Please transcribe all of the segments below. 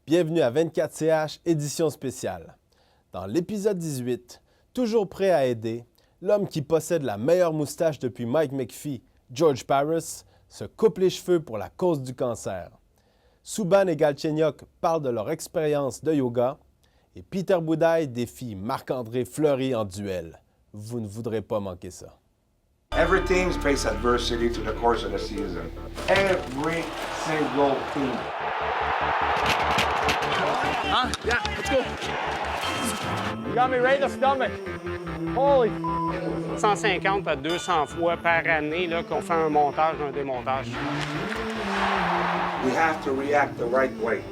Bienvenue à 24CH, édition spéciale. Dans l'épisode 18, toujours prêt à aider, l'homme qui possède la meilleure moustache depuis Mike McPhee, George Parris, se coupe les cheveux pour la cause du cancer. Subban et Galchenyuk parlent de leur expérience de yoga et Peter Budaj défie Marc-André Fleury en duel. Vous ne voudrez pas manquer ça. Every team faces adversity through the course of the season. Every single team. Huh? Yeah, let's go. You got me right in the stomach. Holy 150 à 200 fois par année là, qu'on fait un montage, un démontage. We have to react the right way.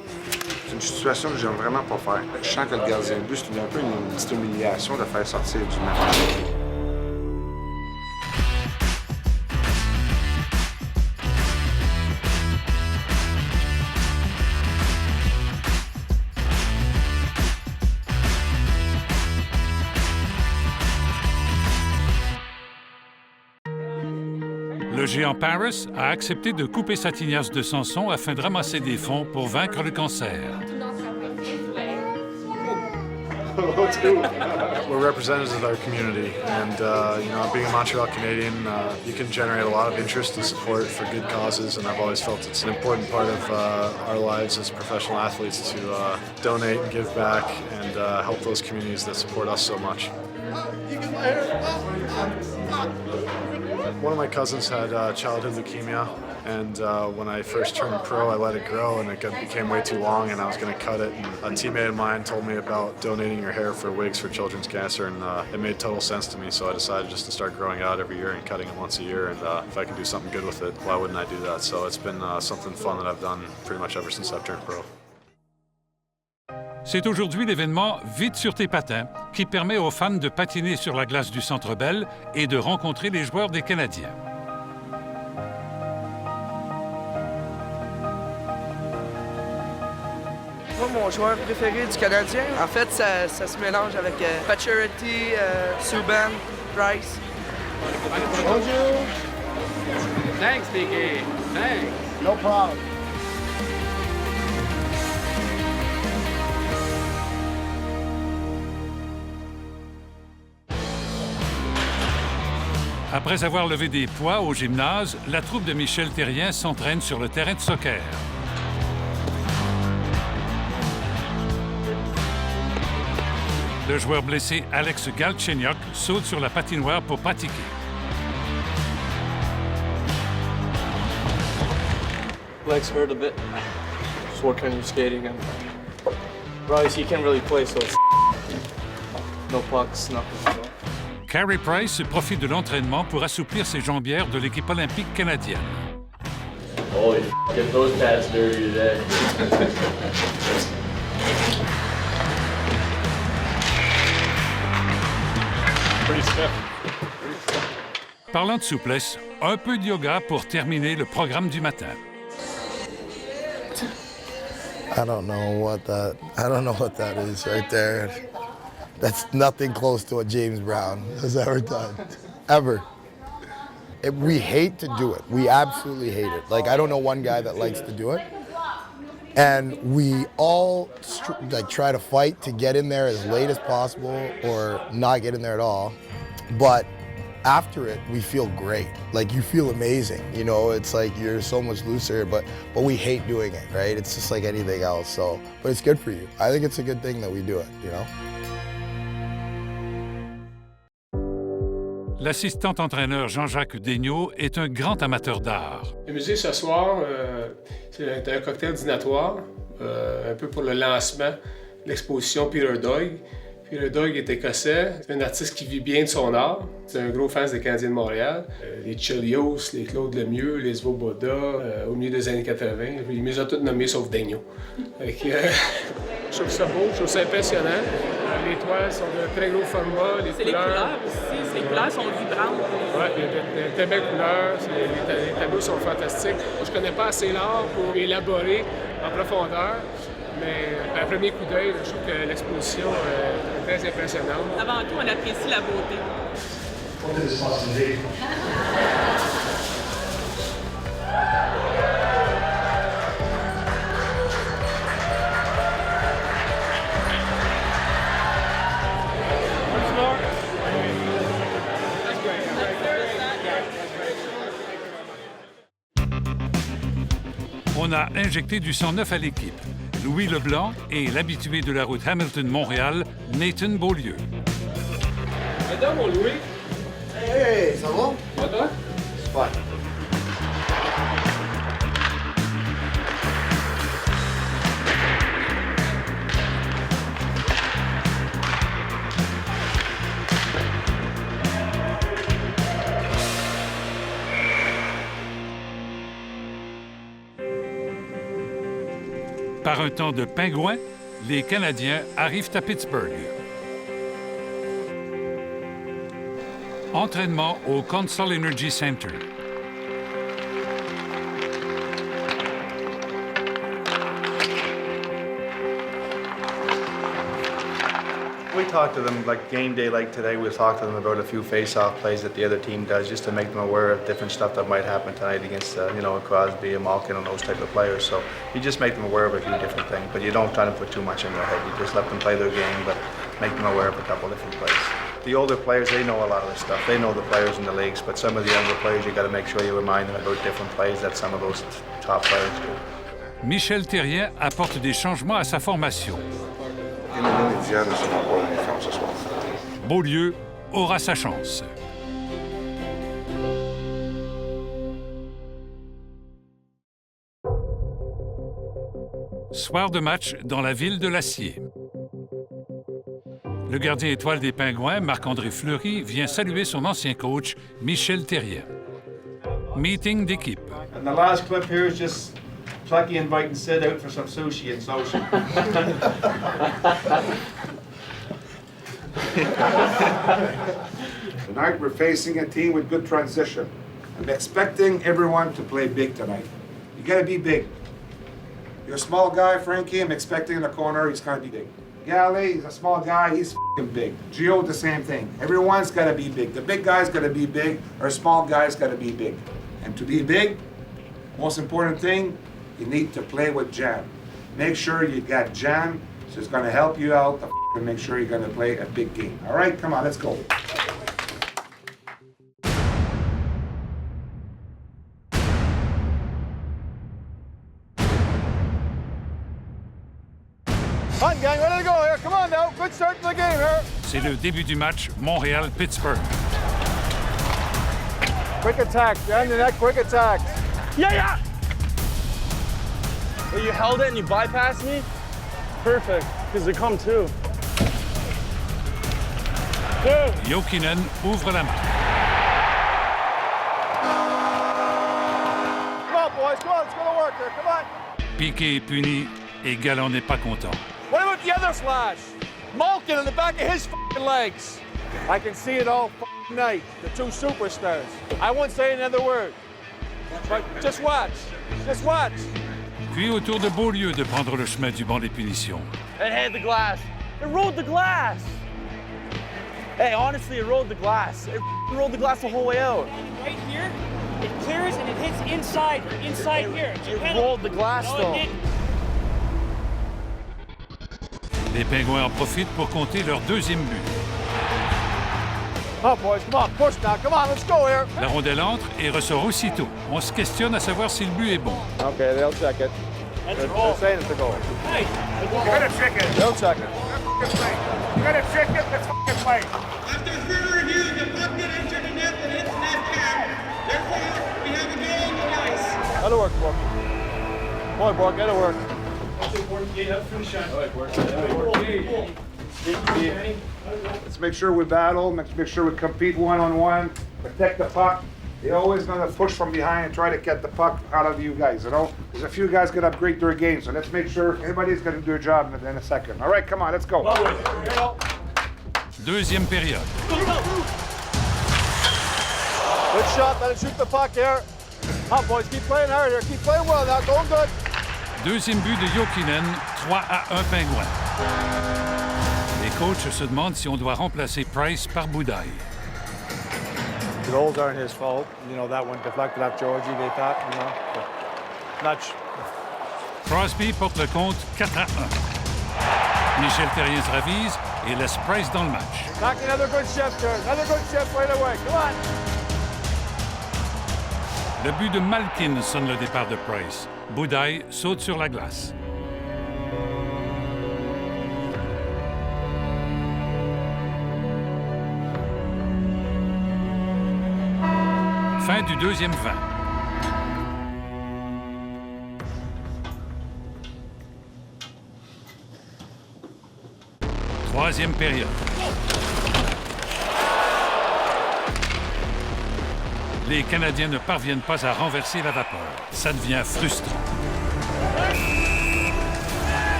C'est une situation que j'aime vraiment pas faire. Je sens que le gardien de but, c'est un peu une petite humiliation de faire sortir du match. Le géant Parris a accepté de couper sa tignasse de Samson afin de ramasser des fonds pour vaincre le cancer. We're representatives of our community, and being a Montreal Canadian, you can generate a lot of interest and support for good causes, and I've always felt it's an important part of our lives as professional athletes to donate and give back and help those communities that support us so much. One of my cousins had childhood leukemia, and when I first turned pro, I let it grow, and it became way too long, and I was going to cut it. And a teammate of mine told me about donating your hair for wigs for children's cancer, and it made total sense to me, so I decided just to start growing it out every year and cutting it once a year, and if I can do something good with it, why wouldn't I do that? So it's been something fun that I've done pretty much ever since I've turned pro. C'est aujourd'hui l'événement Vite sur tes patins qui permet aux fans de patiner sur la glace du Centre Bell et de rencontrer les joueurs des Canadiens. Moi, mon joueur préféré du Canadien, en fait, ça se mélange avec Pacioretty, Subban, Price. Bonjour. Thanks, Mickey. Thanks. No problem. Après avoir levé des poids au gymnase, la troupe de Michel Therrien s'entraîne sur le terrain de soccer. Le joueur blessé Alex Galchenyuk saute sur la patinoire pour pratiquer. Legs hurt a bit. Just working on your skating and Bryce, you can't really play, so it's no pucks, nothing. So. Carey Price profite de l'entraînement pour assouplir ses jambières de l'équipe olympique canadienne. Holy get those pads dirty today. Pretty stiff. Parlant de souplesse, un peu de yoga pour terminer le programme du matin. I don't know what that is right there. That's nothing close to what James Brown has ever done, ever. We hate to do it. We absolutely hate it. Like, I don't know one guy that likes to do it. And we all try to fight to get in there as late as possible or not get in there at all. But after it, we feel great. Like, you feel amazing. You know, it's like you're so much looser, but we hate doing it, right? It's just like anything else. So, but it's good for you. I think it's a good thing that we do it, you know? L'assistant-entraîneur Jean-Jacques Daigneault est un grand amateur d'art. Le musée ce soir, c'est un cocktail dînatoire, un peu pour le lancement de l'exposition Peter Doig. Peter Doig est écossais, c'est un artiste qui vit bien de son art. C'est un gros fan des Canadiens de Montréal. Les Chelios, les Claude Lemieux, les Svoboda, au milieu des années 80. Ils les ont tous nommés sauf Daigneault. Je trouve ça beau, je trouve ça impressionnant. Les toiles sont de très gros format, les couleurs aussi, ces couleurs sont vibrantes. Oui, il y a de très belles couleurs, les tableaux sont fantastiques. Je ne connais pas assez l'art pour élaborer en profondeur, mais à un premier coup d'œil, je trouve que l'exposition est très impressionnante. Avant tout, on apprécie la beauté. on a injecté du sang neuf à l'équipe. Louis Leblanc et l'habitué de la route Hamilton-Montréal, Nathan Beaulieu. Madame, mon Louis. Hey, ça va? Ça va? Super. Par un temps de pingouin, les Canadiens arrivent à Pittsburgh. Entraînement au Consol Energy Center. We talk to them like game day, like today. We'll talk to them about a few face-off plays that the other team does, just to make them aware of different stuff that might happen tonight against, you know, a Crosby, a Malkin, and those type of players. So you just make them aware of a few different things, but you don't try to put too much in their head. You just let them play their game, but make them aware of a couple different plays. The older players, they know a lot of this stuff. They know the players in the leagues, but some of the younger players, you got to make sure you remind them about different plays that some of those top players do. Michel Therrien apporte des changements à sa formation. Beaulieu aura sa chance. Soir de match dans la ville de l'Acier. Le gardien étoile des Pingouins, Marc-André Fleury, vient saluer son ancien coach, Michel Therrien. Meeting d'équipe. And the last clip here is just Plucky inviting Sid out for some sushi and social. Tonight we're facing a team with good transition. I'm expecting everyone to play big tonight. You gotta be big. You're a small guy, Frankie, I'm expecting in the corner, he's gotta be big. Galley, he's a small guy, he's f***ing big. Gio, the same thing. Everyone's gotta be big. The big guy's gotta be big, or small guy's gotta be big. And to be big, most important thing, you need to play with Jan. Make sure you got Jan, so it's gonna help you out to make sure you're gonna play a big game. All right, come on, let's go. Come on, gang, ready to go here. Come on now. Good start to the game here. C'est le début du match Montréal-Pittsburgh. Quick attack. Behind the net, quick attack. Yeah, yeah! Well, you held it and you bypassed me? Perfect, because they come too. Jokinen ouvre la main. Come on, boys. Come on, let's go to work here. Come on. Piqué est puni et Galland n'est pas content. What about the other slash? Malkin in the back of his f***ing legs. I can see it all f***ing night. The two superstars. I won't say another word. But just watch. Just watch. Puis au tour de Beaulieu de prendre le chemin du banc des punitions. It hit the glass. It rolled the glass. Hey, honestly, it rolled the glass. It rolled the glass the whole way out. Right here, it clears and it hits inside here. It rolled the glass, though. Les Pingouins en profitent pour compter leur deuxième but. Come on, boys. Come on. Push now. Come on, let's go here. La rondelle entre et ressort aussitôt. On se questionne à savoir si le but est bon. Okay, they'll check it. That's a They're goal. saying it's a goal. Hey, You gotta check it. They'll check it. You gotta check it, let's f***ing play. After further review, the puck that entered the net and hit the net cam. Therefore, we have a goal on the ice. That'll work, Bork. Boy, Bork, that'll work. Let's make sure we battle, make sure we compete one-on-one, protect the puck. They're always gonna push from behind and try to get the puck out of you guys, you know? There's a few guys gonna upgrade their game, so let's make sure everybody's gonna do a job in a second. All right, come on, let's go. Deuxième période. Good shot. Let him shoot the puck here. Come on, boys. Keep playing hard here. Keep playing well now. Going good. Deuxième but de Jokinen, 3-1 Pingouins. Les coachs se demandent si on doit remplacer Price par Boudaille. The goals aren't his fault. You know, that one deflected off Georgie, they thought, you know. But Crosby porte le compte 4-1. Michel Therrien se ravise et laisse Price dans le match. Back another good shift here. Another good shift right away. Come on. Le but de Malkin sonne le départ de Price. Boudaille saute sur la glace. Fin du deuxième 20. Troisième période. Les Canadiens ne parviennent pas à renverser la vapeur. Ça devient frustrant.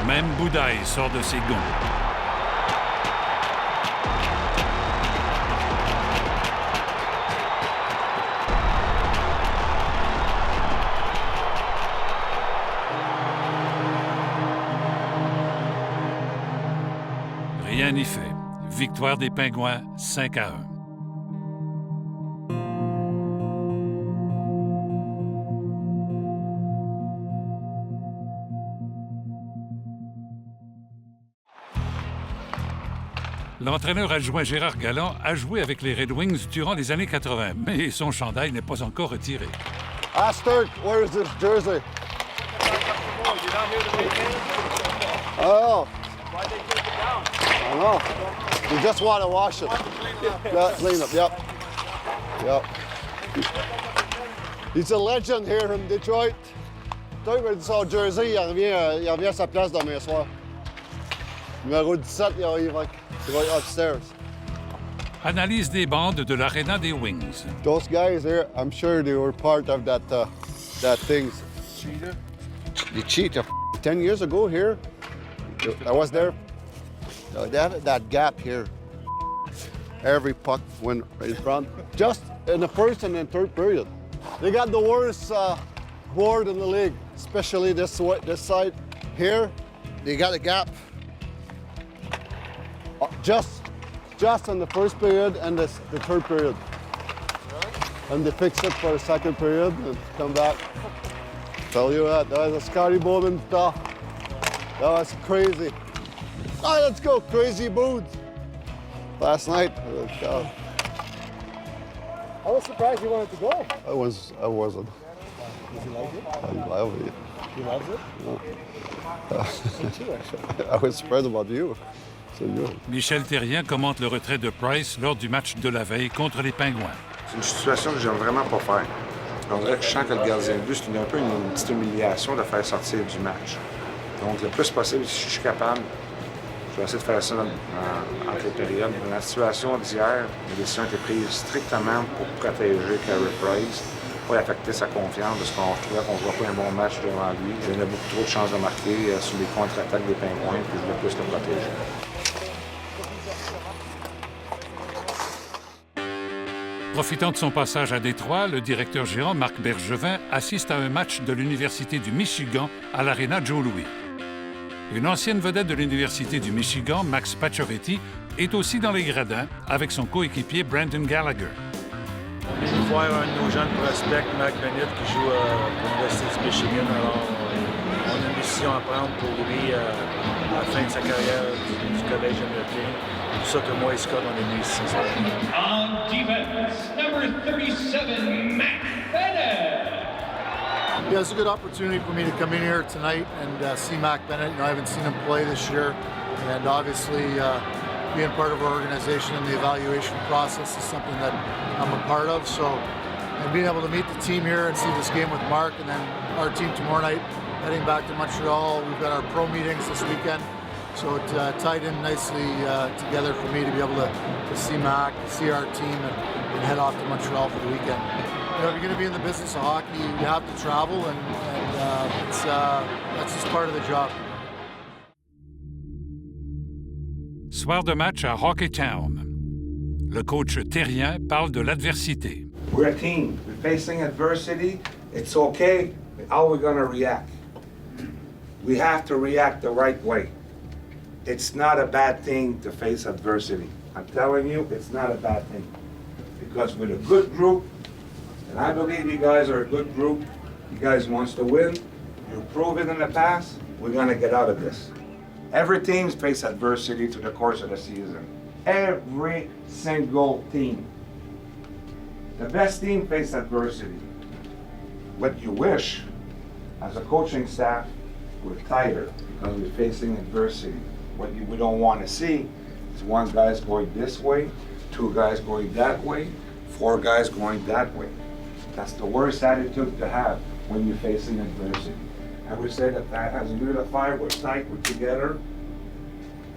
Même Boudaille sort de ses gonds. Rien n'y fait. Victoire des Pingouins, 5-1. L'entraîneur adjoint Gérard Galland a joué avec les Red Wings durant les années 80, mais son chandail n'est pas encore retiré. Astor, where is this jersey? Oh. I know. You just want to wash it. Yeah, clean up, yep. Yep. He's a legend here in Detroit. Peut-être que son jersey, il revient à sa place demain soir. Numéro 17, il va upstairs. Analyse des bandes de l'aréna des Wings. Those guys here, I'm sure they were part of that thing. Cheetah? The Cheetah. 10 years ago here, I was there. They had that gap here. Every puck went in front. Just in the first and then third period. They got the worst board in the league, especially this side here. They got a gap. Just in the first period and the third period. And they fixed it for the second period and come back. Tell you what, that was a Scotty Bowman stuff. That was crazy. Oh, let's go, crazy boots. Last night. I was surprised you wanted to go. I wasn't. Does he like it? I love it. He loves it? No. I was surprised about you. Michel Therrien commente le retrait de Price lors du match de la veille contre les Pingouins. C'est une situation que j'aime vraiment pas faire. On dirait que je sens que le gardien de but, c'est un peu une petite humiliation de faire sortir du match. Donc, le plus possible, si je suis capable, je vais essayer de faire ça entre les périodes. Dans la situation d'hier, la décision a été prise strictement pour protéger Carey Price, pas affecter sa confiance, parce qu'on trouvait qu'on ne voit pas un bon match devant lui. Il donnait beaucoup trop de chances de marquer sur les contre-attaques des Pingouins, puis je voulais plus le protéger. Profitant de son passage à Détroit, le directeur gérant Marc Bergevin assiste à un match de l'Université du Michigan à l'Arena Joe Louis. Une ancienne vedette de l'Université du Michigan, Max Pacioretty, est aussi dans les gradins avec son coéquipier Brendan Gallagher. Je vais voir un de nos jeunes prospects, Mac Bennett, qui joue pour l'Université du Michigan. Alors, on a une décision à prendre pour lui à la fin de sa carrière du collège américain. C'est pour ça que moi et Scott, on est venus ici. On defense, number 37, Mac Bennett. Yeah, it's a good opportunity for me to come in here tonight and see Mac Bennett. You know, I haven't seen him play this year, and obviously being part of our organization and the evaluation process is something that I'm a part of. So, and being able to meet the team here and see this game with Mark, and then our team tomorrow night heading back to Montreal. We've got our pro meetings this weekend. So it tied in nicely together for me to be able to see Mac, see our team, and head off to Montreal for the weekend. You know, if you're going to be in the business of hockey, you have to travel, and that's just part of the job. Soir de match à Hockeytown. Le coach Therrien parle de l'adversité. We're a team. We're facing adversity. It's okay. How are we going to react? We have to react the right way. It's not a bad thing to face adversity. I'm telling you, it's not a bad thing. Because with a good group, and I believe you guys are a good group, you guys wants to win, you've proven in the past, we're gonna get out of this. Every team's faced adversity through the course of the season. Every single team. The best team face adversity. What you wish, as a coaching staff, we're tighter because we're facing adversity. What we don't want to see is one guy's going this way, two guys going that way, four guys going that way. That's the worst attitude to have when you're facing adversity. I would say that as a unit of five, we're tight, we're together.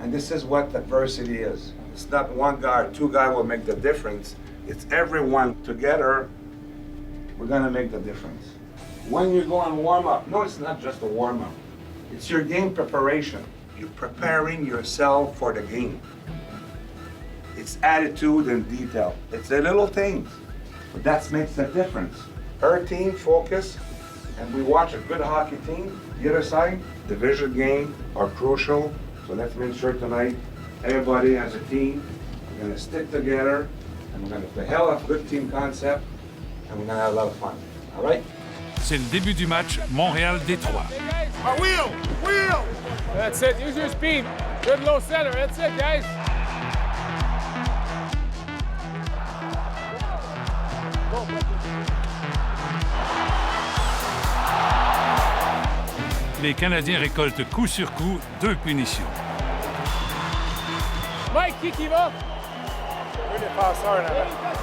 And this is what adversity is. It's not one guy or two guys will make the difference. It's everyone together, we're gonna make the difference. When you go on warm-up, no, it's not just a warm-up. It's your game preparation. You're preparing yourself for the game. It's attitude and detail. It's the little things, but that makes the difference. Our team focus, and we watch a good hockey team. The other side, division game are crucial. So let's make sure tonight, everybody as a team, we're gonna stick together, and we're gonna play hell of a good team concept, and we're gonna have a lot of fun. All right? C'est le début du match Montréal-Détroit. Wheel! Wheel! That's it. Use your speed. Good low center. That's it, guys. Les Canadiens récoltent coup sur coup 2 punitions. Mike, qui va? Un défenseur, là.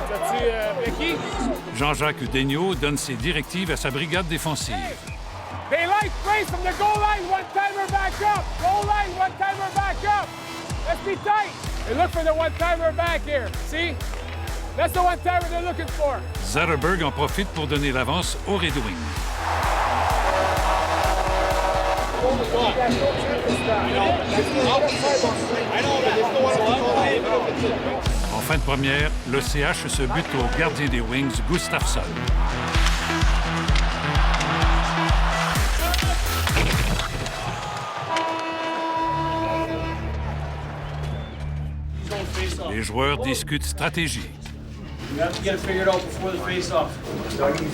T'as-tu Becky? Jean-Jacques Daigneault donne ses directives à sa brigade défensive. They like space from the goal line. One-timer back up. Goal line, one-timer back up. Let's be tight. They look for the one-timer back here. See? That's the one-timer they're looking for. Zetterberg en profite pour donner l'avance aux Red Wings. En fin de première, le CH se bute au gardien des Wings, Gustafsson. Les joueurs discutent stratégie. You have to get it figured out before the face-off. Dougie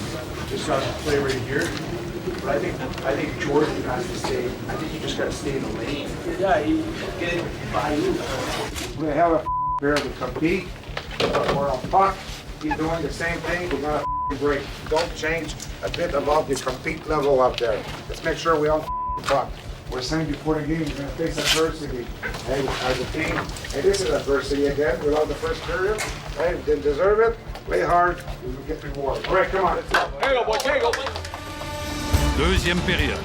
just got to play right here. But I think Jordan has to stay. I think you just got to stay in the lane. Yeah, he get it by you. We have a pair to compete. We're on puck. Keep doing the same thing. We're gonna break. Don't change a bit about the compete level up there. Let's make sure we all puck. We're saying before the game, we're gonna face adversity. Hey, as a team, hey, this is adversity again. We lost the first period. Hey, didn't deserve it. Play hard. We will get rewarded. All right, come on. Let's go. There you go, boy. There you go. Deuxième période.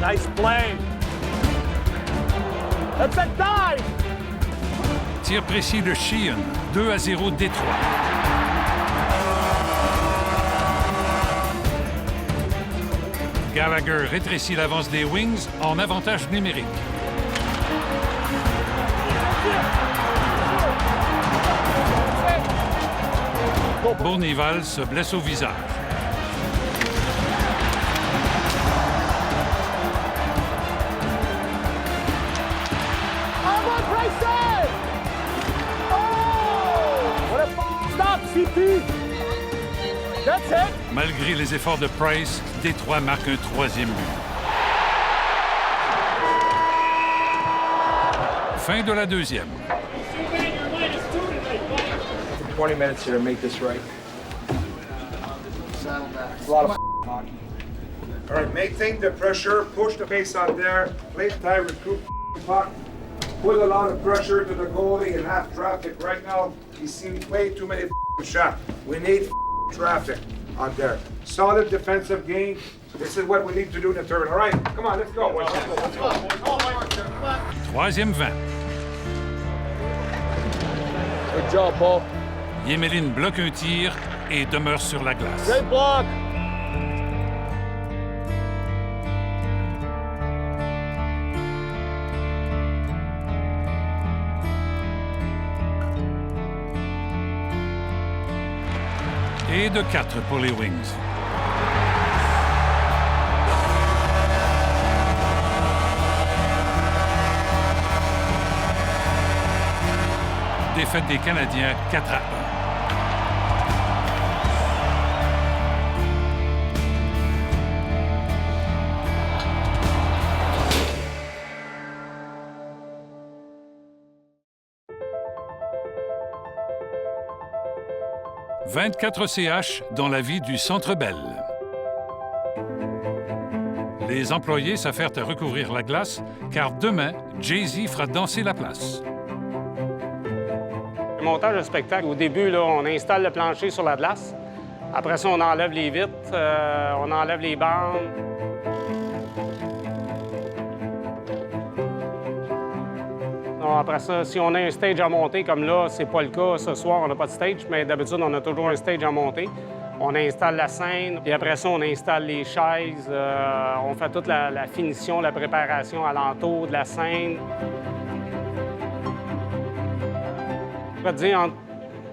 Nice play. That's a dive. Tir précis de Sheehan, 2-0 Détroit. Gallagher rétrécit l'avance des Wings en avantage numérique. Bournival se blesse au visage. Stop, CP. That's it. Malgré les efforts de Price, Détroit marque un troisième but. Fin de la deuxième. 20 minutes here to make this right. A lot of hockey. All right, maintain the pressure. Push the pace out there. Play tight, recruit puck. Put a lot of pressure to the goalie and have traffic. Right now, he's seen way too many shots. We need traffic out there. Solid defensive game. This is what we need to do in the third. All right, come on, let's go. Troisième 20. Good job, Paul. Yemelin bloque un tir et demeure sur la glace. Great block. Et de 4 pour les Wings. Défaite des Canadiens 4-1. 24 CH dans la vie du Centre Bell. Les employés s'affairent à recouvrir la glace, car demain, Jay-Z fera danser la place. Le montage de spectacle, au début, là, on installe le plancher sur la glace. Après ça, on enlève les vitres, on enlève les bandes. Non, après ça, si on a un stage à monter, comme là, c'est pas le cas ce soir, on n'a pas de stage, mais d'habitude, on a toujours un stage à monter. On installe la scène, puis après ça, on installe les chaises, on fait toute la finition, la préparation alentour de la scène. Je peux te dire entre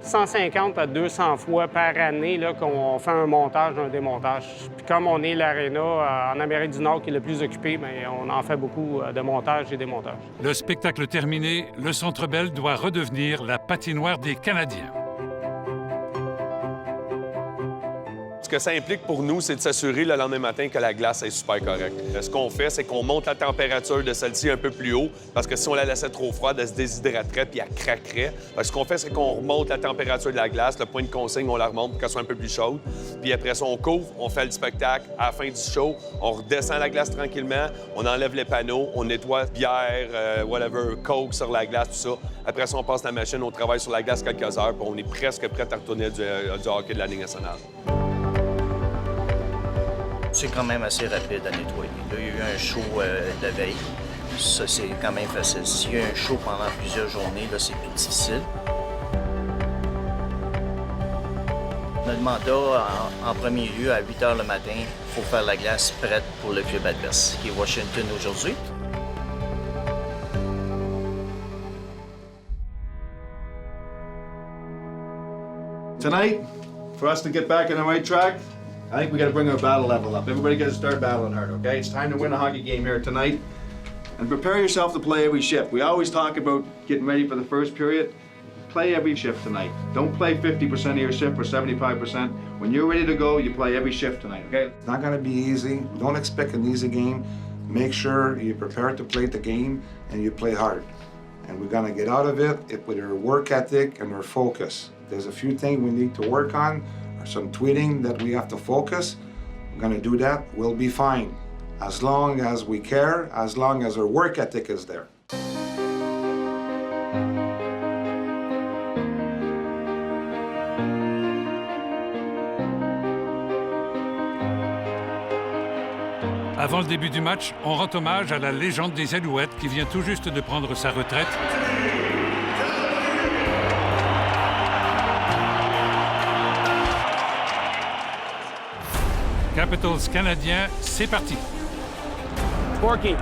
150 à 200 fois par année là, qu'on fait un montage, un démontage. Puis comme on est l'Arena en Amérique du Nord qui est le plus occupé, bien, on en fait beaucoup de montages et démontages. Le spectacle terminé, le Centre Bell doit redevenir la patinoire des Canadiens. Ce que ça implique pour nous, c'est de s'assurer le lendemain matin que la glace est super correcte. Ce qu'on fait, c'est qu'on monte la température de celle-ci un peu plus haut, parce que si on la laissait trop froide, elle se déshydraterait puis elle craquerait. Ce qu'on fait, c'est qu'on remonte la température de la glace, le point de consigne, on la remonte pour qu'elle soit un peu plus chaude. Puis après ça, on couvre, on fait le spectacle. À la fin du show, on redescend la glace tranquillement, on enlève les panneaux, on nettoie bière, whatever, coke sur la glace, tout ça. Après ça, on passe la machine, on travaille sur la glace quelques heures, puis on est presque prêt à retourner du hockey de la Ligue nationale. C'est quand même assez rapide à nettoyer. Là, il y a eu un show de veille. Ça, c'est quand même facile. S'il y a un show pendant plusieurs journées, là, c'est plus difficile. Notre mandat, en premier lieu, à 8 h le matin, il faut faire la glace prête pour le club adverse, qui est Washington aujourd'hui. Tonight, for us to get back on the right track, I think we got to bring our battle level up. Everybody got to start battling hard, okay? It's time to win a hockey game here tonight. And prepare yourself to play every shift. We always talk about getting ready for the first period. Play every shift tonight. Don't play 50% of your shift or 75%. When you're ready to go, you play every shift tonight, okay? It's not going to be easy. Don't expect an easy game. Make sure you're prepared to play the game and you play hard. And we're going to get out of it with our work ethic and our focus. There's a few things we need to work on. Some tweeting that we have to focus. We're gonna do that, we'll be fine. As long as we care, as long as our work ethic is there. Avant le début du match, on rend hommage à la légende des Alouettes qui vient tout juste de prendre sa retraite. Capitals canadien, c'est parti. Borky,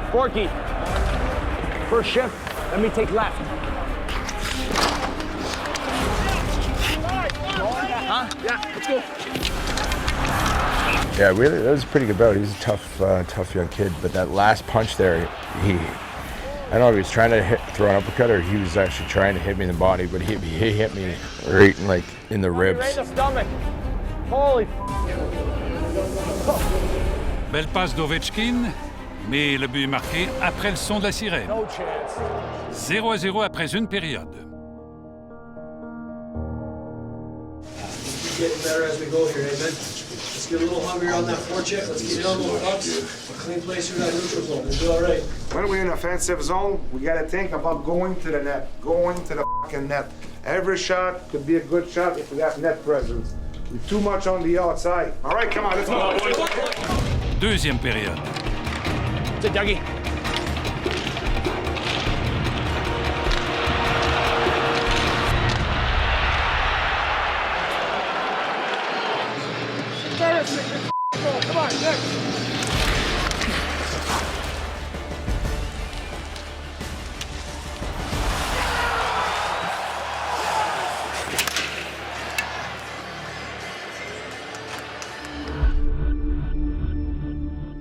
first shift, let me take left. Huh? Yeah, let's go. Yeah, really, that was a pretty good bout. He's a tough young kid, but that last punch there, I don't know if he was trying to throw an uppercut or he was actually trying to hit me in the body, but he hit me right in the ribs. Right in the stomach. Holy Belle passe d'Ovechkin, mais le but est marqué après le son de la sirène. 0-0 après une période. Getting better as we go here, amen. Let's get a little hungrier on that forecheck. Let's get it on those pucks. A clean place through that neutral zone. We'll be all right. When we're in offensive zone, we got to think about going to the net, going to the fucking net. Every shot could be a good shot if we got net presence. We're too much on the outside. All right, come on, let's go. Deuxième période. C'est Dougie. Come on, next.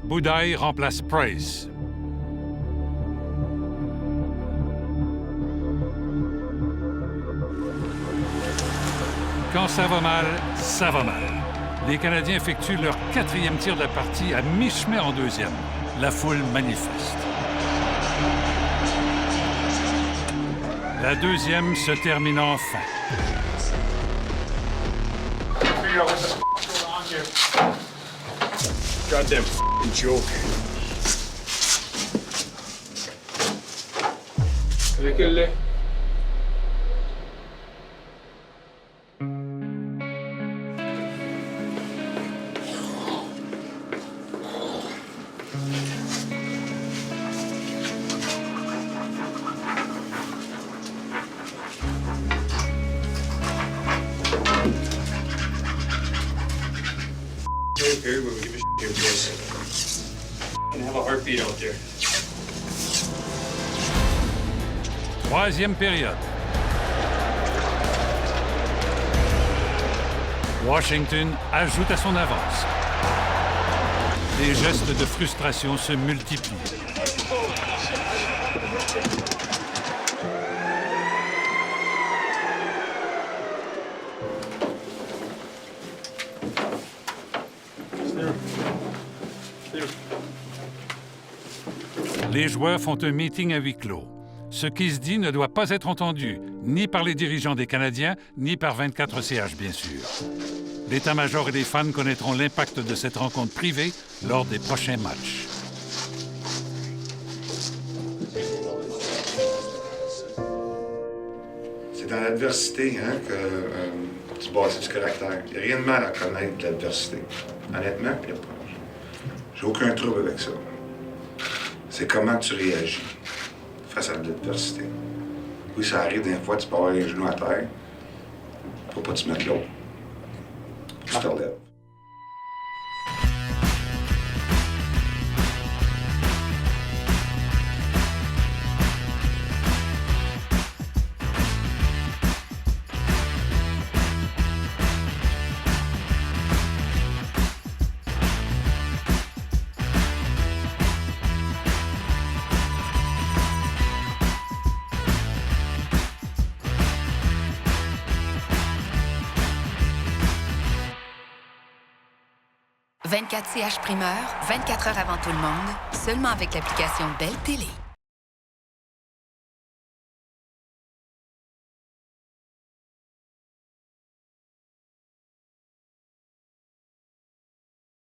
Boudaille remplace Price. Quand ça va mal, ça va mal. Les Canadiens effectuent leur 4e tir de la partie à mi-chemin en deuxième. La foule manifeste. La deuxième se termine enfin. figure out what the f***'s going on here. Goddamn f***ing joke. Recule-le. Here, we'll give a here, boys. And have a heartbeat out there. Troisième période. Washington ajoute à son avance. Les gestes de frustration se multiplient. Les joueurs font un meeting à huis clos. Ce qui se dit ne doit pas être entendu, ni par les dirigeants des Canadiens, ni par 24CH, bien sûr. L'état-major et les fans connaîtront l'impact de cette rencontre privée lors des prochains matchs. C'est dans l'adversité que tu bâtis du caractère. Il n'y a rien de mal à connaître de l'adversité. Honnêtement, j'ai aucun trouble avec ça. C'est comment tu réagis face à l'adversité. Oui, ça arrive des fois, tu peux avoir les genoux à terre. Faut pas te mettre l'autre. Tu te relèves. CH Primeur, 24 heures avant tout le monde, seulement avec l'application Belle Télé.